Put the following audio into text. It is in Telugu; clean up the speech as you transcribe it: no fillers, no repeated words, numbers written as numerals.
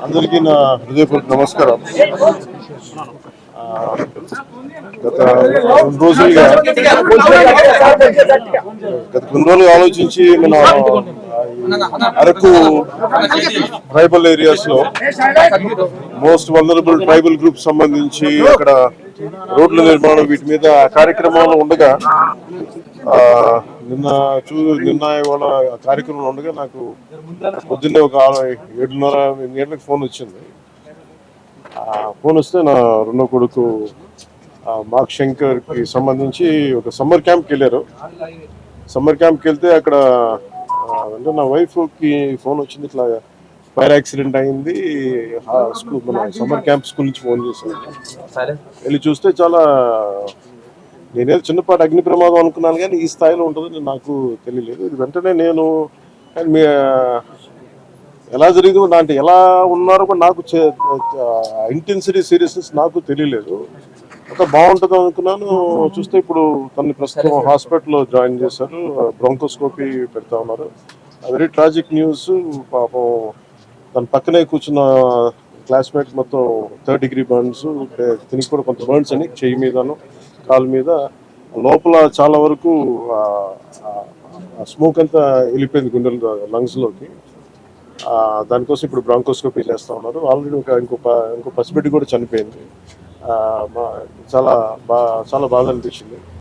అందరికీ నా హృదయపూర్వక నమస్కారం. గత రెండు రోజులుగా ఆలోచించి మన అరకు ట్రైబల్ ఏరియాస్ లో మోస్ట్ వల్నరబుల్ ట్రైబల్ గ్రూప్ సంబంధించి అక్కడ రోడ్ల నిర్మాణం వీటి మీద కార్యక్రమాలు ఉండగా నిన్న ఇవాళ కార్యక్రమం ఉండగా నాకు పొద్దున్నే ఒక 7:30 గంటలకు ఫోన్ వచ్చింది. ఫోన్ వస్తే నా రెండో కొడుకు మార్క్ శంకర్ కి సంబంధించి ఒక సమ్మర్ క్యాంప్కి వెళ్ళారు. సమ్మర్ క్యాంప్కి వెళ్తే అక్కడ అంటే నా వైఫ్ కి ఫోన్ వచ్చింది, ఇట్లా ఫైర్ యాక్సిడెంట్ అయింది, స్కూల్ మన సమ్మర్ క్యాంప్ స్కూల్ నుంచి ఫోన్ చేశాను. వెళ్ళి చూస్తే చాలా, నేనేదో చిన్నపాటి అగ్ని ప్రమాదం అనుకున్నాను కానీ ఈ స్థాయిలో ఉంటుందని నాకు తెలియలేదు. ఇది వెంటనే నేను ఎలా జరిగిందో అంటే ఎలా ఉన్నారో కూడా నాకు ఇంటెన్సిటీ సీరియస్నెస్ నాకు తెలియలేదు. అంతా బాగుంటుంది అనుకున్నాను. చూస్తే ఇప్పుడు తనని ప్రస్తుతం హాస్పిటల్లో జాయిన్ చేశారు, బ్రాంకోస్కోపీ పెడతా ఉన్నారు. Very tragic news. పాపం తన పక్కనే కూర్చున్న క్లాస్మేట్ మొత్తం 3rd degree బర్న్స్, తినికి కూడా కొంత బర్న్స్ అని చెయ్యి మీదను కాలు మీద, లోపల చాలా వరకు స్మోక్ అంతా వెళ్ళిపోయింది గుండెల లంగ్స్లోకి. దానికోసం ఇప్పుడు బ్రాంకోస్కోపీ చేస్తూ ఉన్నారు. ఆల్రెడీ ఇంకో పసిబిడ్డ కూడా చనిపోయింది. చాలా బాధ అనిపించింది.